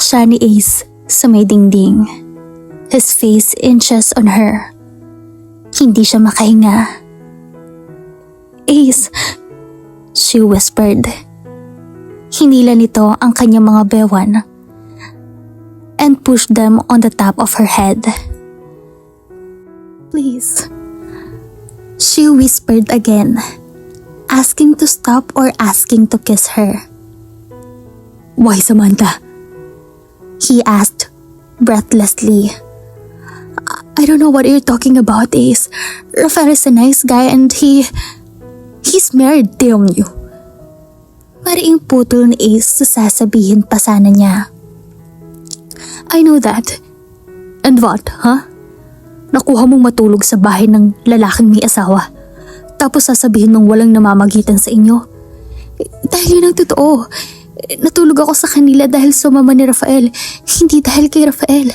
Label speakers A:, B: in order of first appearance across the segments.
A: siya ni Ace sa may dingding. His face inches on her. Hindi siya makahinga. "Ace," she whispered. Hinila nito ang kanyang mga bewan and pushed them on the top of her head. "Please," she whispered again, asking to stop or asking to kiss her. "Why, Samantha?" he asked breathlessly. "I don't know what you're talking about, Ace. Rafael is a nice guy and he's married, damn you." Mariing putol ni Ace sa sasabihin pa sana niya. "I know that. And what, huh? Nakuha mong matulog sa bahay ng lalaking may asawa, tapos sasabihin mong walang namamagitan sa inyo? Dahil yun ang totoo. Natulog ako sa kanila dahil sa mama ni Rafael, hindi dahil kay Rafael."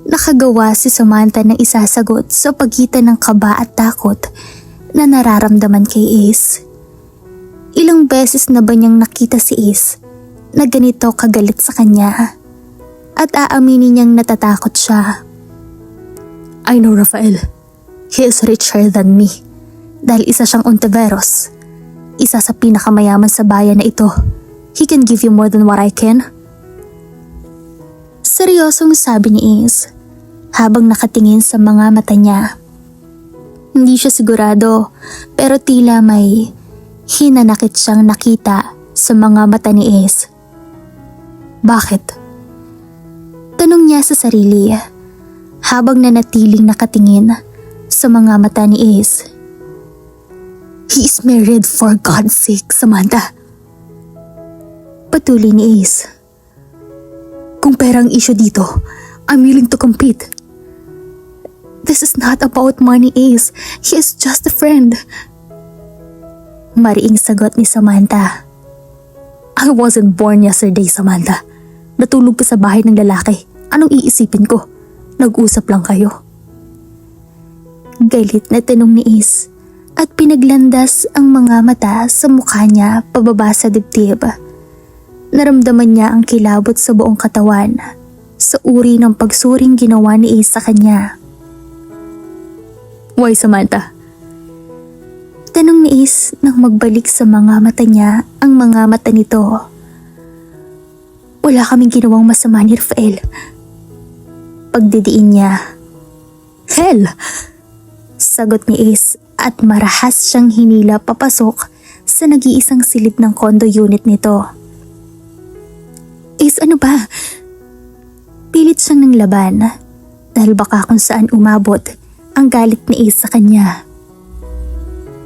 A: Nakagawa si Samantha ng isasagot sa pagitan ng kaba at takot na nararamdaman kay Ace. Ilang beses na ba niyang nakita si Ace na ganito kagalit sa kanya at aaminin niyang natatakot siya. "I know Rafael. He is richer than me dahil isa siyang Ontiveros. Isa sa pinakamayaman sa bayan na ito. He can give you more than what I can." Seryosong sabi ni Ace habang nakatingin sa mga mata niya. Hindi siya sigurado pero tila may hinanakit siyang nakita sa mga mata ni Ace. "Bakit?" tanong niya sa sarili habang nanatiling nakatingin sa mga mata ni Ace. "He is married, for God's sake, Samantha." Patuloy ni Ace. "Kung pera ang issue dito, I'm willing to compete. This is not about money, Ace. He is just a friend." Mariing sagot ni Samantha. "I wasn't born yesterday, Samantha. Natulog ka sa bahay ng lalaki. Anong iisipin ko? Nag-usap lang kayo." Galit na tanong ni Ace at pinaglandas ang mga mata sa mukha niya pababa sa dibdib. Naramdaman niya ang kilabot sa buong katawan sa uri ng pagsuring ginawa ni Ace sa kanya. "Why, Samantha?" tanong ni Ace nang magbalik sa mga mata niya ang mga mata nito. "Wala kaming ginawang masama ni Rafael." Pagdidiin niya. "Hell!" sagot ni Ace at marahas siyang hinila papasok sa nag-iisang silid ng condo unit nito. "Ace, ano ba?" Pilit siyang ng laban dahil baka kung saan umabot ang galit ni Ace sa kanya.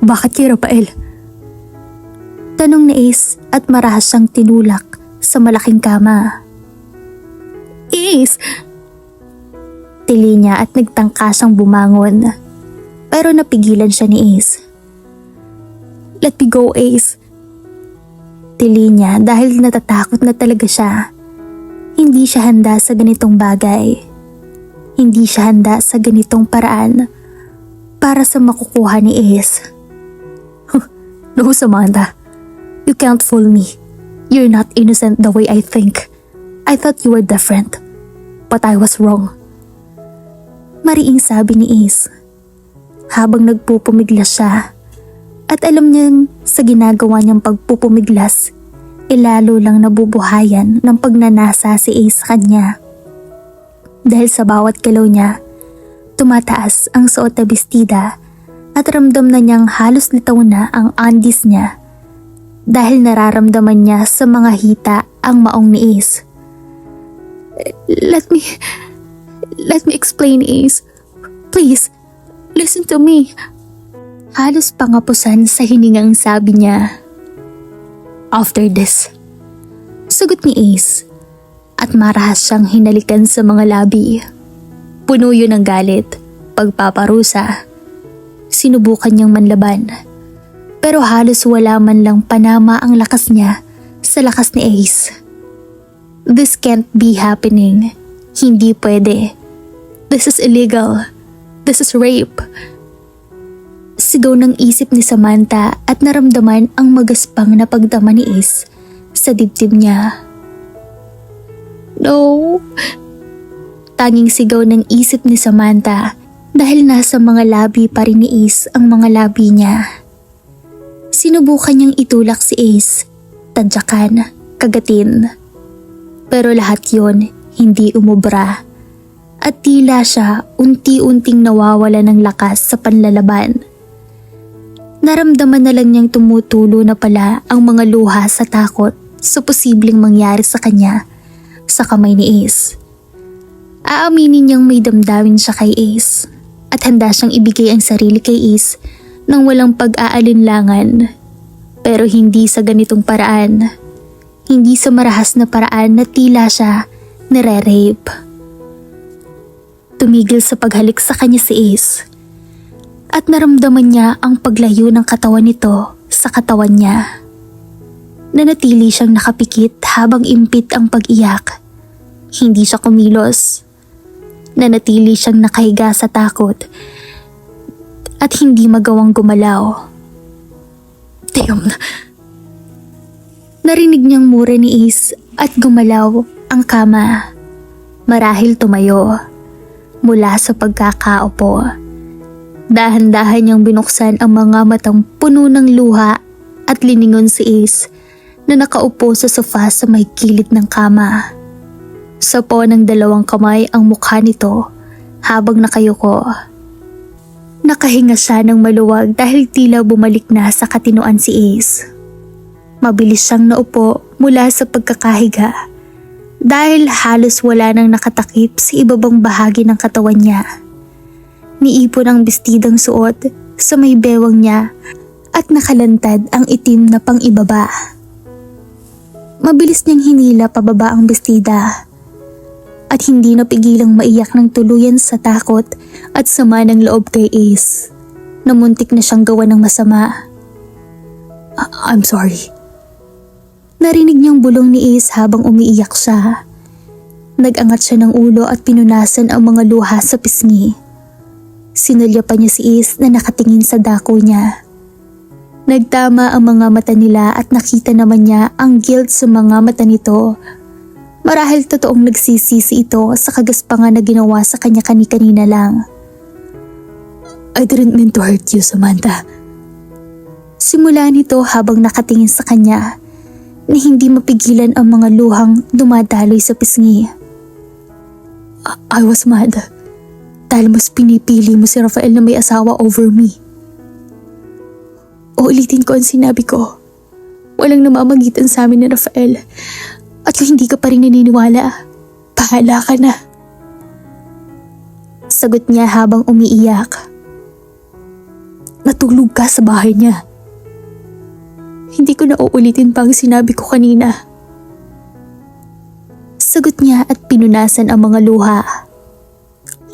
A: "Bakit kay Rafael?" tanong ni Ace at marahas siyang tinulak sa malaking kama. "Ace!" tili niya at nagtangka siyang bumangon pero napigilan siya ni Ace. "Let me go, Ace." Tili niya dahil natatakot na talaga siya. Hindi siya handa sa ganitong bagay. Hindi siya handa sa ganitong paraan para sa makukuha ni Ace. "No, Samantha. You can't fool me. You're not innocent the way I think. I thought you were different. But I was wrong." Mariing sabi ni Ace habang nagpupumiglas siya at alam niyang sa ginagawa niyang pagpupumiglas lalo lang nabubuhayan ng pagnanasa si Ace sa kanya. Dahil sa bawat galaw niya, tumataas ang suot na bestida at ramdam na niyang halos litaw na ang andis niya dahil nararamdaman niya sa mga hita ang maong ni Ace. Let me explain, Ace. Please, listen to me." Halos pangapusan sa hiningang sabi niya. "After this," sagot ni Ace at marahas siyang hinalikan sa mga labi. Puno yun ng galit, pagpaparusa. Sinubukan niyang manlaban pero halos wala man lang panama ang lakas niya sa lakas ni Ace. "This can't be happening. Hindi pwede. This is illegal. This is rape." Sigaw ng isip ni Samantha at naramdaman ang magaspang na pagdama ni Ace sa dibdib niya. No. Tanging sigaw ng isip ni Samantha dahil nasa mga labi pa rin ni Ace ang mga labi niya. Sinubukan niyang itulak si Ace, tadyakan, kagatin. Pero lahat yon hindi umubra at tila siya unti-unting nawawala ng lakas sa panlalaban. Naramdaman na lang niyang tumutulo na pala ang mga luha sa takot sa posibleng mangyari sa kanya sa kamay ni Ace. Aaminin niyang may damdamin siya kay Ace at handa siyang ibigay ang sarili kay Ace nang walang pag-aalinlangan. Pero hindi sa ganitong paraan. Hindi sa marahas na paraan na tila siya nire-rape. Tumigil sa paghalik sa kanya si Ace at naramdaman niya ang paglayo ng katawan nito sa katawan niya. Nanatili siyang nakapikit habang impit ang pag-iyak. Hindi siya kumilos. Nanatili siyang nakahiga sa takot at hindi magawang gumalaw. Damn! Narinig niyang mura ni Ace at gumalaw ang kama. Marahil tumayo mula sa pagkakaupo. Dahan-dahan niyang binuksan ang mga matang puno ng luha at liningon si Ace na nakaupo sa sofa sa may gilid ng kama. Sapo ng dalawang kamay ang mukha nito habang nakayuko. Nakahinga siya ng maluwag dahil tila bumalik na sa katinoan si Ace. Mabilis siyang naupo mula sa pagkakahiga dahil halos wala nang nakatakip sa ibabang bahagi ng katawan niya. Niipon ang bestidang suot sa may bewang niya at nakalantad ang itim na pang-ibaba. Mabilis niyang hinila pababa ang bestida at hindi napigilang maiyak ng tuluyan sa takot at sama ng loob kay Ace na muntik na siyang gawa ng masama. I'm sorry. Narinig niyang bulong ni Ace habang umiiyak siya. Nag-angat siya ng ulo at pinunasan ang mga luha sa pisngi. Sinulya pa niya si Ace na nakatingin sa dako niya. Nagtama ang mga mata nila at nakita naman niya ang guilt sa mga mata nito. Marahil totoong nagsisisi ito sa kagaspangan na ginawa sa kanya kani-kanina lang. I didn't mean to hurt you, Samantha. Simula nito habang nakatingin sa kanya na hindi mapigilan ang mga luhang dumadaloy sa pisngi. I was mad dahil mas pinipili mo si Rafael na may asawa over me. Uulitin ko ang sinabi ko. Walang namamagitan sa amin ni Rafael. At kung hindi ka pa rin naniniwala, bahala ka na. Sagot niya habang umiiyak. Natulog ka sa bahay niya. Hindi ko na uulitin pa ang sinabi ko kanina. Sagot niya at pinunasan ang mga luha.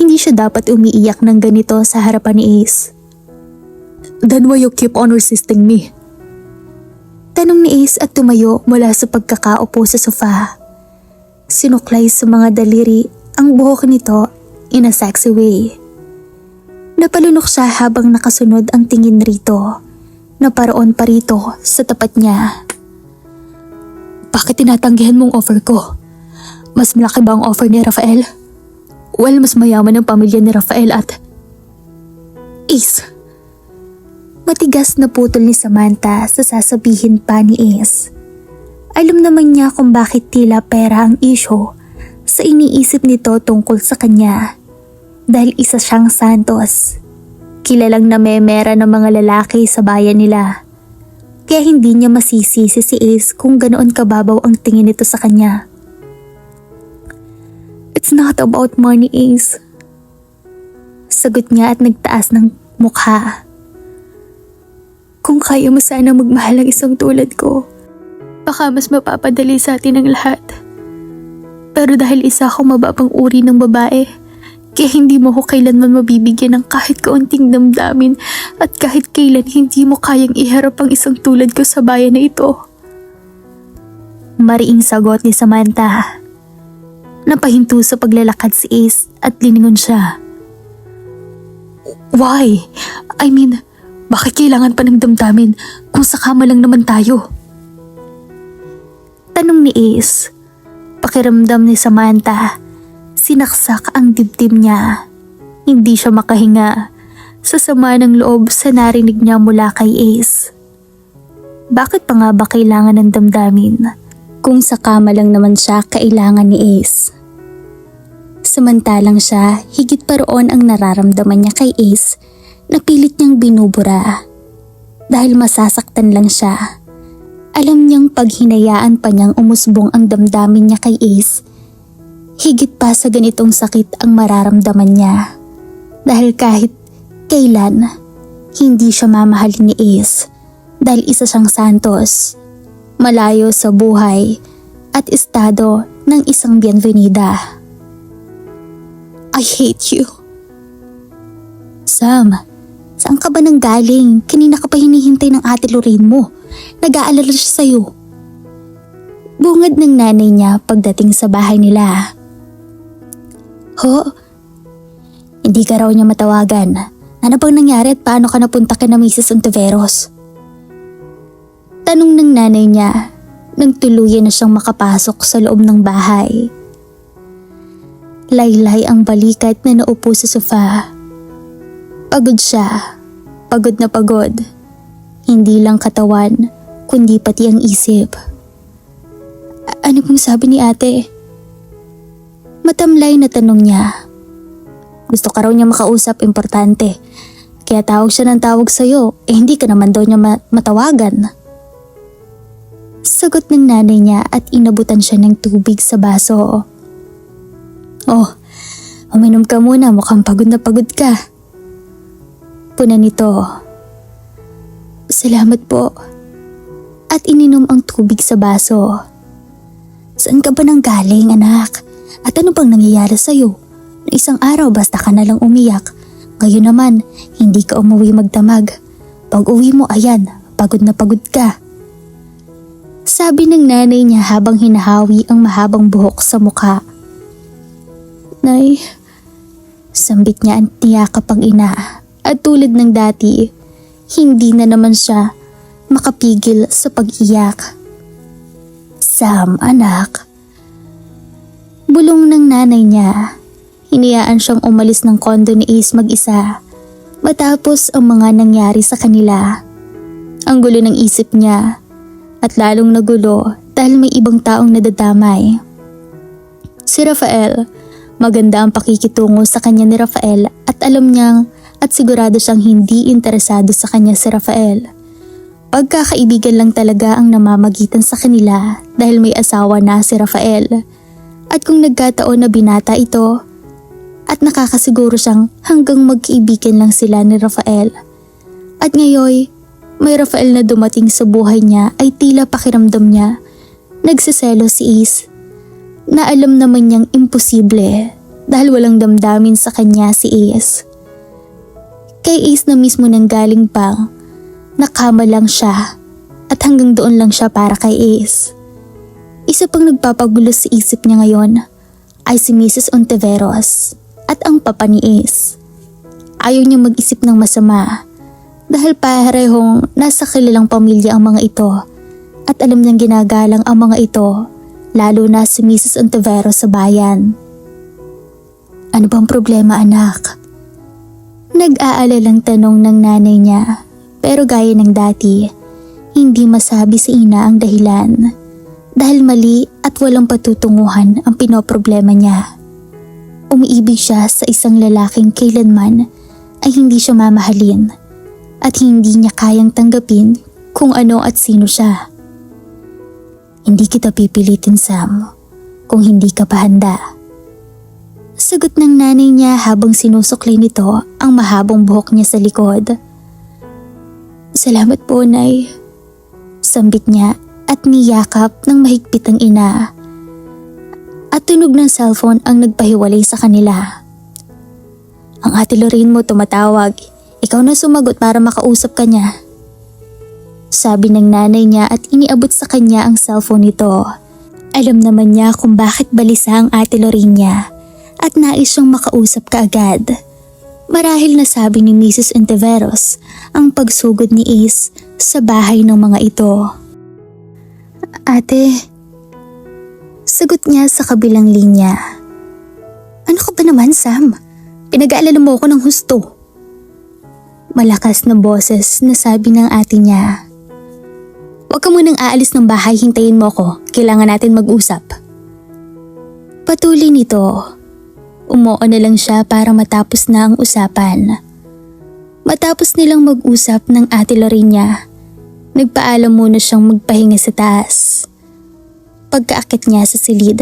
A: Hindi siya dapat umiiyak ng ganito sa harapan ni Ace. Then why you keep on resisting me? Tanong ni Ace at tumayo mula sa pagkakaupo sa sofa. Sinuklay sa mga daliri ang buhok nito in a sexy way. Napalunok siya habang nakasunod ang tingin rito. Naparoon pa rito sa tapat niya. Bakit tinatanggihan mong offer ko? Mas malaki ba ang offer ni Rafael? Well, mas mayaman ang pamilya ni Rafael at... Ace! Matigas na putol ni Samantha sa sasabihin pa ni Ace. Alam naman niya kung bakit tila pera ang issue sa iniisip nito tungkol sa kanya. Dahil isa siyang Santos. Kilalang namemera ng mga lalaki sa bayan nila. Kaya hindi niya masisisi si Ace kung ganoon kababaw ang tingin nito sa kanya. It's not about money, Ace. Sagot niya at nagtaas ng mukha. Kung kaya mo sana magmahal ang isang tulad ko, baka mas mapapadali sa atin ang lahat. Pero dahil isa akong mababang uri ng babae, kaya hindi mo ko kailanman mabibigyan ng kahit kaunting damdamin at kahit kailan hindi mo kayang iharap ang isang tulad ko sa bayan na ito. Mariing sagot ni Samantha. Napahinto sa paglalakad si Ace at liningon siya. Why? I mean... Bakit kailangan pa ng damdamin kung sa kama lang naman tayo? Tanong ni Ace. pakiramdam ni Samantha. Sinaksak ang dibdib niya. Hindi siya makahinga sa sama ng loob sa narinig niya mula kay Ace. Bakit pa nga ba kailangan ng damdamin kung sa kama lang naman siya kailangan ni Ace? Samantalang siya, higit pa roon ang nararamdaman niya kay Ace na pilit niyang binubura. Dahil masasaktan lang siya. Alam niyang paghinayaan pa niyang umusbong ang damdamin niya kay Ace, higit pa sa ganitong sakit ang mararamdaman niya. Dahil kahit kailan, hindi siya mamahalin ni Ace dahil isa siyang santos, malayo sa buhay at estado ng isang bienvenida. I hate you. Sam, saan ka ba nang galing? Kanina ka pa hinihintay ng Ate Lorraine mo. Nag-aalala siya sa'yo. Bungad ng nanay niya pagdating sa bahay nila. Ho? Hindi ka raw niya matawagan. Ano bang nangyari at paano ka napunta kay na Mrs. Ontiveros? Tanong ng nanay niya nang tuluyan na siyang makapasok sa loob ng bahay. Laylay ang balikat na naupo sa sofa. Pagod siya. Pagod na pagod. Hindi lang katawan, kundi pati ang isip. Ano pong sabi ni ate? Matamlay na tanong niya. Gusto ka raw niya makausap, importante. Kaya tawag siya ng tawag sa'yo, hindi ka naman daw niya matawagan. Sagot ng nanay niya at inabutan siya ng tubig sa baso. Oh, uminom ka muna, mukhang pagod na pagod ka. Puna nito. Salamat po. At ininom ang tubig sa baso. Saan ka ba nang galing, anak? At ano bang nangyayari sa'yo? Na isang araw basta ka na lang umiyak. Ngayon naman, hindi ka umuwi magdamag. Pag uwi mo, ayan, pagod na pagod ka. Sabi ng nanay niya habang hinahawi ang mahabang buhok sa mukha. Nay, sambit niya ang tiyakap ang ina. At tulad ng dati, hindi na naman siya makapigil sa pag-iyak. Sam, anak. Bulong ng nanay niya. Hinayaan siyang umalis ng kondo ni Ace mag-isa matapos ang mga nangyari sa kanila. Ang gulo ng isip niya at lalong nagulo dahil may ibang taong nadadamay. Si Rafael, maganda ang pakikitungo sa kanya ni Rafael at alam niyang at sigurado siyang hindi interesado sa kanya si Rafael. Pagkakaibigan lang talaga ang namamagitan sa kanila dahil may asawa na si Rafael. At kung nagkataon na binata ito, at nakakasiguro siyang hanggang magkaibigan lang sila ni Rafael. At ngayon, may Rafael na dumating sa buhay niya ay tila pakiramdam niya, nagsiselo si Ace, na alam naman niyang imposible dahil walang damdamin sa kanya si Ace. Kay Ace na mismo nang galing pang nakama lang siya at hanggang doon lang siya para kay Ace. Isa pang nagpapagulo sa isip niya ngayon ay si Mrs. Ontiveros at ang papa ni Ace. Ayaw niya mag-isip ng masama dahil parehong nasa kilalang pamilya ang mga ito at alam niyang ginagalang ang mga ito, lalo na si Mrs. Ontiveros sa bayan. Ano bang problema, anak? Nag-aalalang tanong ng nanay niya, pero gaya ng dati, hindi masabi sa ina ang dahilan dahil mali at walang patutunguhan ang pinoproblema niya. Umiibig siya sa isang lalaking kailanman ay hindi siya mamahalin at hindi niya kayang tanggapin kung ano at sino siya. Hindi kita pipilitin, Sam, kung hindi ka pa handa. Sagot ng nanay niya habang sinusuklay nito ang mahabang buhok niya sa likod. Salamat po, Nay. Sambit niya at niyakap ng mahigpit ang ina. At tunog ng cellphone ang nagpahiwalay sa kanila. Ang Ate Lorraine mo tumatawag. Ikaw na sumagot para makausap ka niya. Sabi ng nanay niya at iniabot sa kanya ang cellphone nito. Alam naman niya kung bakit balisa ang Ate Lorraine niya at nais siyang makausap kaagad. Marahil nasabi ni Mrs. Ontiveros ang pagsugod ni Ace sa bahay ng mga ito. Ate, Sagot niya sa kabilang linya. Ano ka ba naman, Sam? Pinag-aalala mo ako ng husto. Malakas na boses na sabi ng ate niya. Huwag ka munang aalis ng bahay, hintayin mo ko. Kailangan natin mag-usap. Patuloy nito. Umuo na lang siya para matapos na ang usapan. Matapos nilang mag-usap ng ate Lorena, nagpaalam muna siyang magpahinga sa taas. Pagkaakit niya sa silid,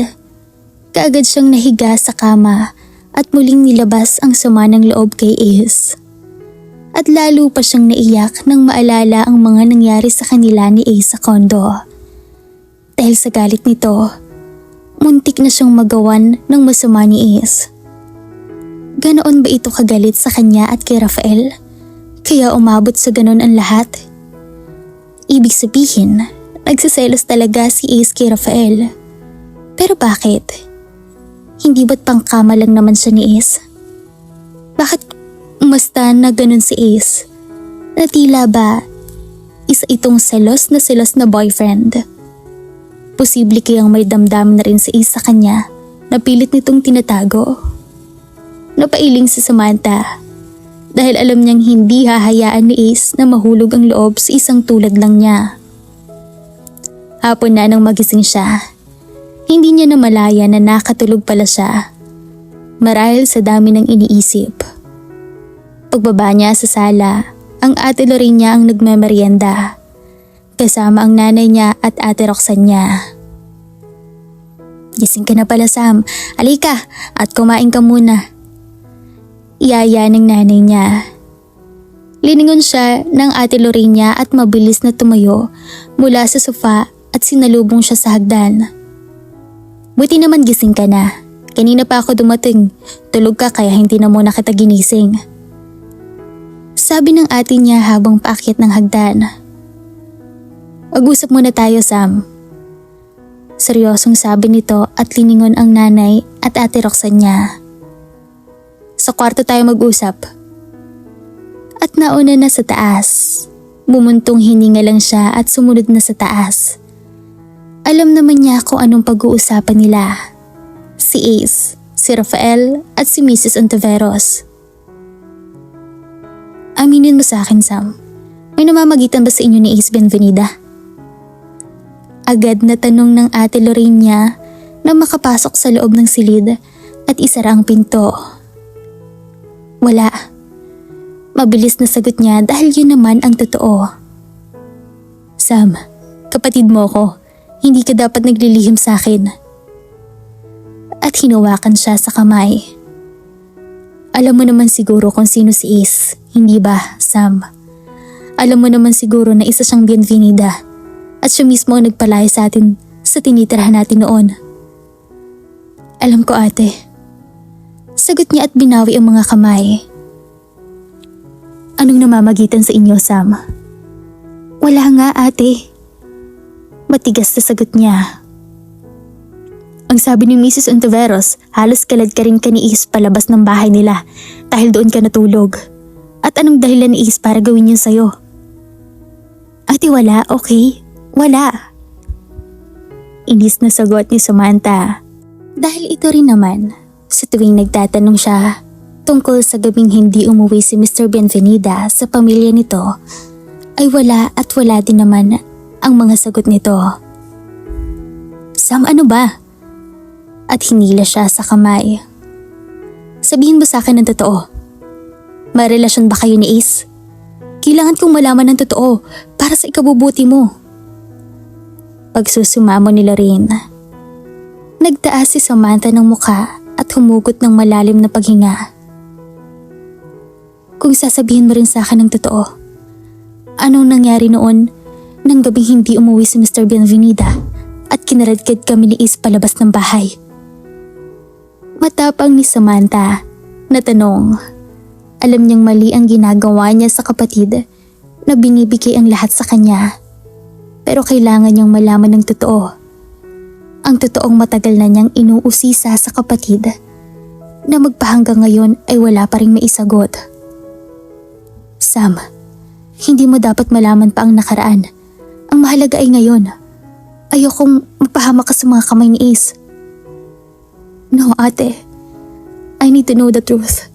A: kaagad siyang nahiga sa kama at muling nilabas ang sama ng loob kay Ace. At lalo pa siyang naiyak nang maalala ang mga nangyari sa kanila ni Ace sa kondo. Dahil sa galit nito, muntik na siyang magawan ng masama ni Ace. Ganoon ba ito kagalit sa kanya at kay Rafael? Kaya umabot sa ganon ang lahat? Ibig sabihin, nagsiselos talaga si Ace kay Rafael. Pero bakit? Hindi ba't pangkama lang naman siya ni Ace? Bakit umasta na ganun si Ace? Na tila ba isa itong selos na boyfriend? Posible kayang may damdamin na rin si Ace sa kanya na pilit nitong tinatago? Napailing si Samantha dahil alam niyang hindi hahayaan ni Ace na mahulog ang loob sa isang tulad lang niya. Hapon na nang magising siya. Hindi niya namalaya na nakatulog pala siya. Marahil sa dami ng iniisip. Pagbaba niya sa sala, ang ate Lorena ang nagmemeryenda. Kasama ang nanay niya at ate Roxanne niya. Gising ka na pala, Sam. Alika at kumain ka muna. Iyaya ng nanay niya. Liningon siya ng ate Lorena at mabilis na tumayo mula sa sofa at sinalubong siya sa hagdan. Buti naman gising ka na. Kanina pa ako dumating. Tulog ka kaya hindi na muna kita ginising. Sabi ng ate niya habang paakyat ng hagdan. Mag-usap muna tayo, Sam. Seryosong sabi nito at liningon ang nanay at ate Roxanne niya. Sa kwarto tayo mag-usap. At nauna na sa taas. Bumuntong hininga lang siya at sumunod na sa taas. Alam naman niya kung anong pag-uusapan nila. Si Ace, si Rafael at si Mrs. Ontiveros. Aminin mo sa akin, Sam. May namamagitan ba sa inyo ni Ace Bienvenida? Agad na tanong ng ate Lorena na makapasok sa loob ng silid at isara ang pinto. Wala. Mabilis na sagot niya dahil yun naman ang totoo. Sam, kapatid mo ko. Hindi ka dapat naglilihim sa akin. At hinawakan siya sa kamay. Alam mo naman siguro kung sino si Ace, hindi ba, Sam? Alam mo naman siguro na isa siyang Bienvenida at siya mismo ang nagpalaya sa atin sa tinitirahan natin noon. Alam ko, ate. Sagot niya at binawi ang mga kamay. Anong namamagitan sa inyo, Sam? Wala nga, ate. Matigas na sagot niya. Ang sabi ni Mrs. Ontiveros, halos kalad ka rin ka ni Ace palabas ng bahay nila dahil doon ka natulog. At anong dahilan ni Ace para gawin yun sa'yo? Ate, wala, okay? Wala. Inis na sagot ni Samantha. Dahil ito rin naman, sa tuwing nagtatanong siya tungkol sa gabing hindi umuwi si Mr. Bienvenida sa pamilya nito, ay wala at wala din naman ang mga sagot nito. Sam, ano ba? At hinila siya sa kamay. Sabihin mo sa akin ang totoo. May relasyon ba kayo ni Ace? Kailangan kong malaman ng totoo para sa ikabubuti mo. Pagsusumamo ni Lorena. Nagtaas si Samantha ng mukha at humugot ng malalim na paghinga. Kung sasabihin mo rin sa akin ang totoo, anong nangyari noon nang gabing hindi umuwi si Mr. Bienvenida at kinaradkad kami ni Ace palabas ng bahay? Matapang ni Samantha na tanong. Alam niyang mali ang ginagawa niya sa kapatid na binibigay ang lahat sa kanya. Pero kailangan niyang malaman ng totoo. Ang totoong matagal na niyang inuusisa sa kapatid na magpahanggang ngayon ay wala pa ring maisagot. Sam, hindi mo dapat malaman pa ang nakaraan. Ang mahalaga ay ngayon. Ayokong mapahamak ka sa mga kamay ni Ace. No, ate. I need to know the truth.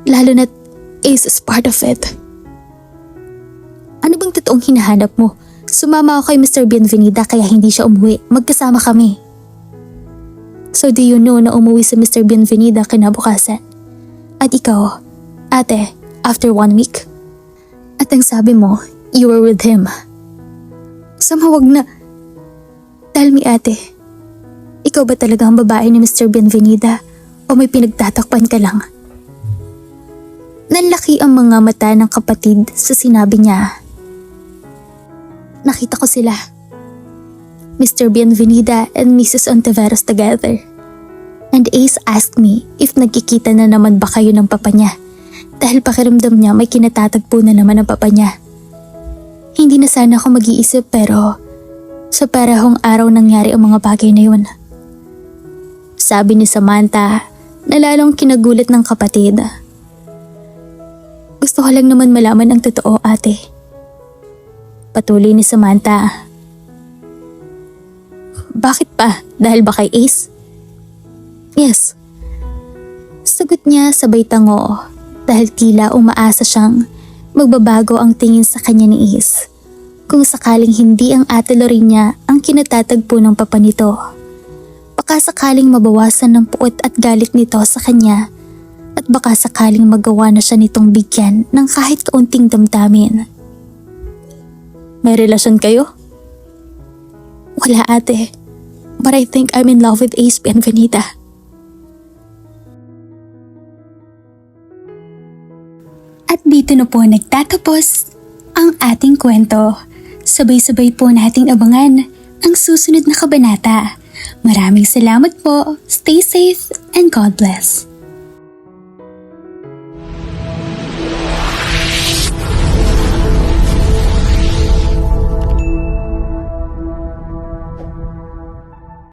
A: Lalo na't Ace is part of it. Ano bang totoong hinahanap mo? Sumama ako kay Mr. Bienvenida kaya hindi siya umuwi. Magkasama kami. So do you know na umuwi si Mr. Bienvenida kinabukasan? At ikaw, ate, after 1 week? At ang sabi mo, you were with him. Sama wag na. Tell me ate, ikaw ba talaga ang babae ni Mr. Bienvenida o may pinagtatakpan ka lang? Nanlaki ang mga mata ng kapatid sa sinabi niya. Nakita ko sila. Mr. Bienvenida and Mrs. Ontiveros together. And Ace asked me if nagkikita na naman ba kayo ng papa niya dahil pakiramdam niya may kinatatagpo na naman ang papa niya. Hindi na sana ako mag-iisip pero sa parehong araw nangyari ang mga bagay na yun. Sabi ni Samantha na lalong kinagulat ng kapatid. Gusto ko lang naman malaman ang totoo, ate. Patuloy ni Samantha. Bakit pa? Dahil ba kay Ace? Yes. Sagot niya sabay tango dahil tila umaasa siyang magbabago ang tingin sa kanya ni Ace kung sakaling hindi ang ate Lorena ang kinatatagpo ng papa nito. Baka sakaling mabawasan ng puot at galit nito sa kanya at baka sakaling magawa na siya nitong bigyan ng kahit kaunting damdamin. May relasyon kayo? Wala ate, but I think I'm in love with Ace Bienvenida. At dito na po nagtatapos ang ating kwento. Sabay-sabay po nating abangan ang susunod na kabanata. Maraming salamat po, stay safe and God bless.